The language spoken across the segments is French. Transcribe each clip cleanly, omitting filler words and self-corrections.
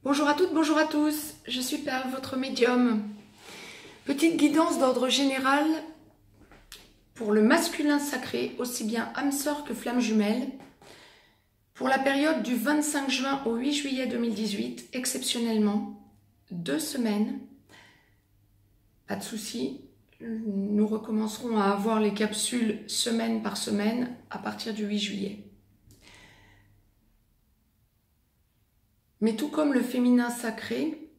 Bonjour à toutes, bonjour à tous, je suis Perle, votre médium. Petite guidance d'ordre général pour le masculin sacré, aussi bien âme sœur que flamme jumelle, pour la période du 25 juin au 8 juillet 2018, exceptionnellement, 2 semaines. Pas de souci, nous recommencerons à avoir les capsules semaine par semaine à partir du 8 juillet. Mais tout comme le féminin sacré,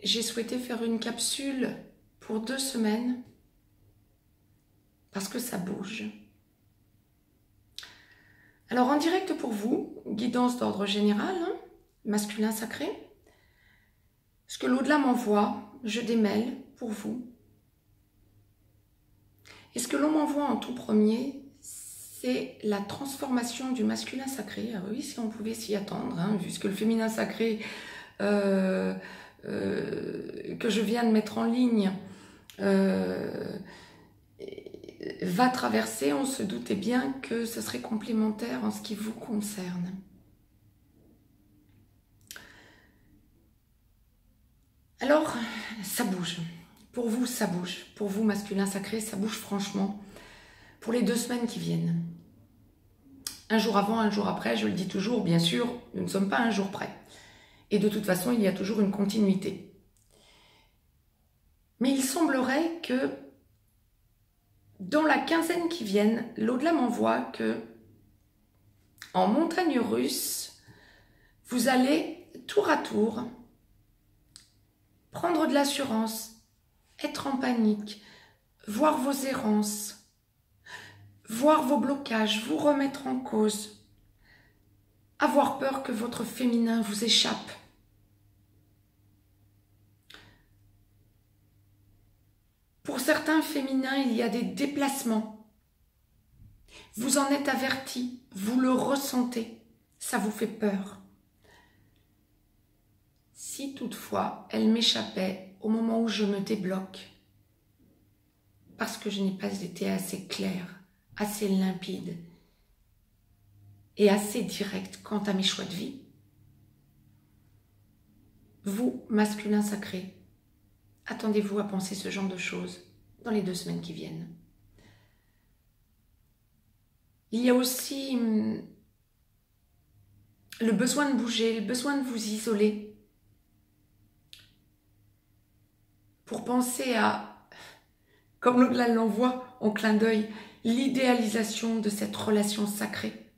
j'ai souhaité faire une capsule pour 2 semaines parce que ça bouge. Alors en direct pour vous, guidance d'ordre général, masculin sacré, ce que l'au-delà m'envoie, je démêle pour vous. Et ce que l'on m'envoie en tout premier, c'est la transformation du masculin sacré. Ah oui, si on pouvait s'y attendre, puisque le féminin sacré que je viens de mettre en ligne va traverser, on se doutait bien que ce serait complémentaire en ce qui vous concerne. Alors, ça bouge. Pour vous, ça bouge. Pour vous, masculin sacré, ça bouge franchement. Pour les 2 semaines qui viennent. Un jour avant, un jour après, je le dis toujours, bien sûr, nous ne sommes pas un jour près. Et de toute façon, il y a toujours une continuité. Mais il semblerait que dans la quinzaine qui viennent, l'au-delà m'envoie que en montagne russe, vous allez tour à tour prendre de l'assurance, être en panique, voir vos errances, voir vos blocages, vous remettre en cause, avoir peur que votre féminin vous échappe. Pour certains féminins, il y a des déplacements. Vous en êtes avertis, vous le ressentez, ça vous fait peur. Si toutefois, elle m'échappait au moment où je me débloque, parce que je n'ai pas été assez claire, assez limpide et assez directe quant à mes choix de vie, vous, masculin sacré, attendez-vous à penser ce genre de choses dans les 2 semaines qui viennent. Il y a aussi le besoin de bouger, le besoin de vous isoler pour penser à, comme l'au-delà l'envoie en clin d'œil, l'idéalisation de cette relation sacrée.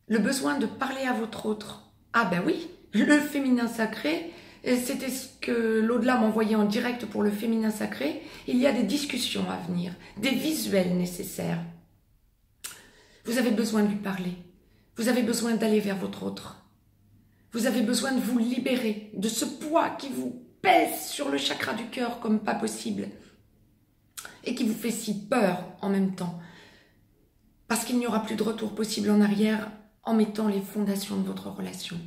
Le besoin de parler à votre autre. Ah ben oui, le féminin sacré, c'était ce que l'au-delà m'envoyait en direct pour le féminin sacré. Il y a des discussions à venir, des visuels nécessaires. Vous avez besoin de lui parler. Vous avez besoin d'aller vers votre autre. Vous avez besoin de vous libérer de ce poids qui vous pèse sur le chakra du cœur comme pas possible et qui vous fait si peur en même temps. Parce qu'il n'y aura plus de retour possible en arrière en mettant les fondations de votre relation.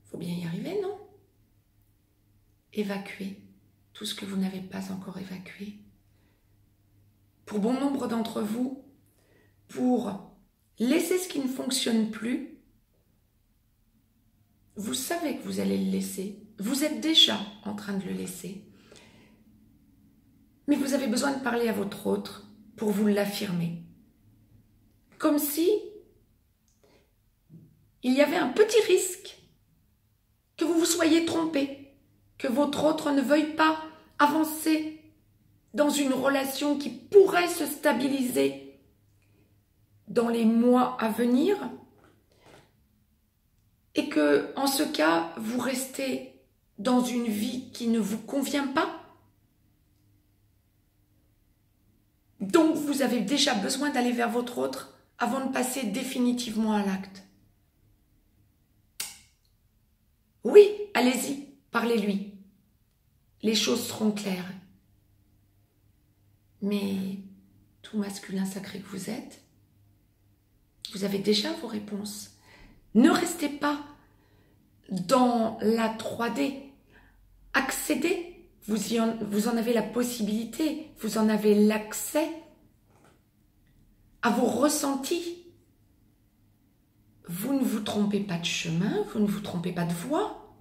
Faut bien y arriver, non? Évacuer tout ce que vous n'avez pas encore évacué. Pour bon nombre d'entre vous, pour laisser ce qui ne fonctionne plus, vous savez que vous allez le laisser. Vous êtes déjà en train de le laisser. Mais vous avez besoin de parler à votre autre pour vous l'affirmer. Comme si il y avait un petit risque que vous vous soyez trompé, que votre autre ne veuille pas avancer dans une relation qui pourrait se stabiliser dans les mois à venir et que, en ce cas, vous restez dans une vie qui ne vous convient pas. Donc, vous avez déjà besoin d'aller vers votre autre avant de passer définitivement à l'acte. Oui, allez-y, parlez-lui. Les choses seront claires. Mais tout masculin sacré que vous êtes, vous avez déjà vos réponses. Ne restez pas dans la 3D. Accédez, vous en avez la possibilité, vous en avez l'accès à vos ressentis. vous ne vous trompez pas de chemin, vous ne vous trompez pas de voie.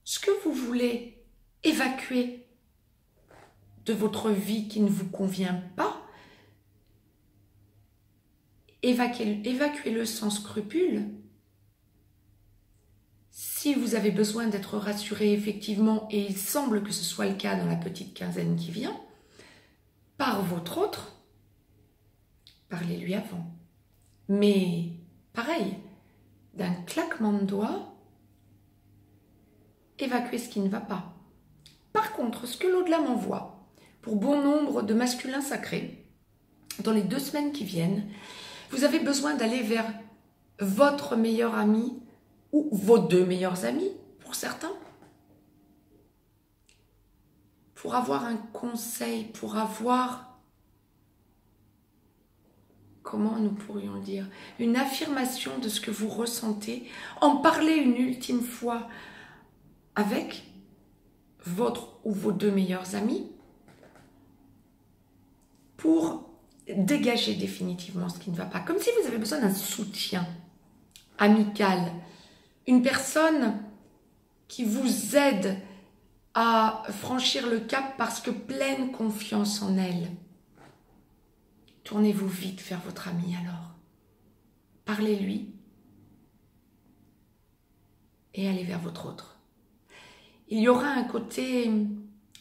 Ce que vous voulez évacuer de votre vie qui ne vous convient pas, évacuez-le sans scrupule. Si vous avez besoin d'être rassuré effectivement, et il semble que ce soit le cas dans la petite quinzaine qui vient, par votre autre, parlez-lui avant. Mais pareil, d'un claquement de doigts, évacuez ce qui ne va pas. Par contre, ce que l'au-delà m'envoie, pour bon nombre de masculins sacrés, dans les 2 semaines qui viennent, vous avez besoin d'aller vers votre meilleur ami ou vos 2 meilleurs amis, pour certains, pour avoir un conseil, pour avoir, comment nous pourrions le dire, une affirmation de ce que vous ressentez, en parler une ultime fois avec votre ou vos 2 meilleurs amis, pour dégager définitivement ce qui ne va pas. Comme si vous avez besoin d'un soutien amical, une personne qui vous aide à franchir le cap parce que pleine confiance en elle. Tournez-vous vite vers votre ami alors. Parlez-lui et allez vers votre autre. Il y aura un côté,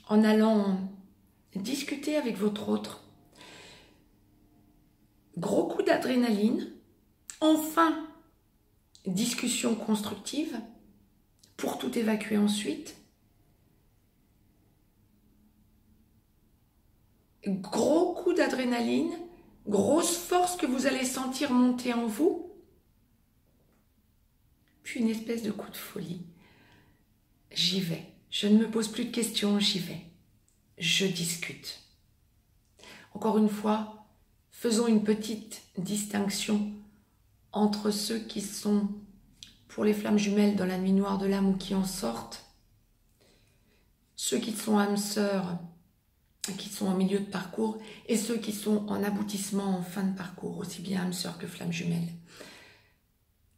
en allant discuter avec votre autre, gros coup d'adrénaline, enfin discussion constructive pour tout évacuer ensuite. Gros coup d'adrénaline, grosse force que vous allez sentir monter en vous, puis une espèce de coup de folie. J'y vais, je ne me pose plus de questions, j'y vais, je discute. Encore une fois, faisons une petite distinction entre ceux qui sont pour les flammes jumelles dans la nuit noire de l'âme ou qui en sortent, ceux qui sont âmes sœurs, qui sont en milieu de parcours, et ceux qui sont en aboutissement, en fin de parcours, aussi bien âmes sœurs que flammes jumelles.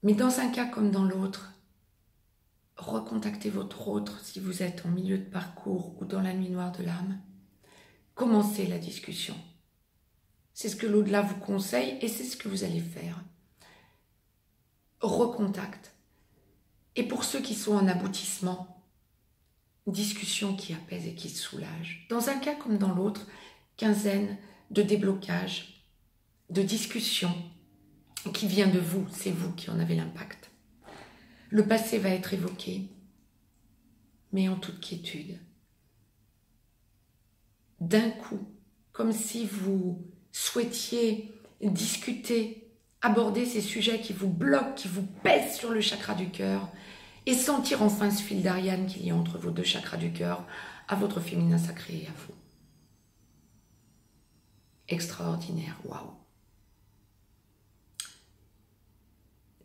Mais dans un cas comme dans l'autre, recontactez votre autre si vous êtes en milieu de parcours ou dans la nuit noire de l'âme. Commencez la discussion. C'est ce que l'au-delà vous conseille et c'est ce que vous allez faire. Recontact. Et pour ceux qui sont en aboutissement, discussion qui apaise et qui soulage. Dans un cas comme dans l'autre, quinzaine de déblocage, de discussion qui vient de vous, c'est vous qui en avez l'impact. Le passé va être évoqué, mais en toute quiétude. D'un coup, comme si vous souhaitiez discuter, aborder ces sujets qui vous bloquent, qui vous pèsent sur le chakra du cœur, et sentir enfin ce fil d'Ariane qu'il y a entre vos 2 chakras du cœur, à votre féminin sacré et à vous. Extraordinaire, waouh.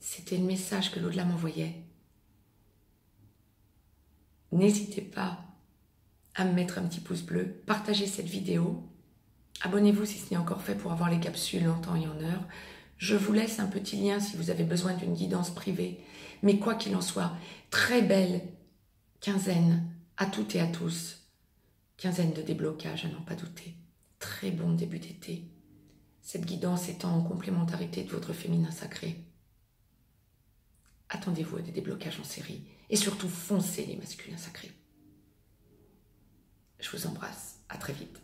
C'était le message que l'au-delà m'envoyait. N'hésitez pas à me mettre un petit pouce bleu, partagez cette vidéo, abonnez-vous si ce n'est encore fait pour avoir les capsules en temps et en heure. Je vous laisse un petit lien si vous avez besoin d'une guidance privée. Mais quoi qu'il en soit, très belle quinzaine à toutes et à tous. Quinzaine de déblocage, à n'en pas douter. Très bon début d'été. Cette guidance étant en complémentarité de votre féminin sacré. Attendez-vous à des déblocages en série. Et surtout, foncez les masculins sacrés. Je vous embrasse. À très vite.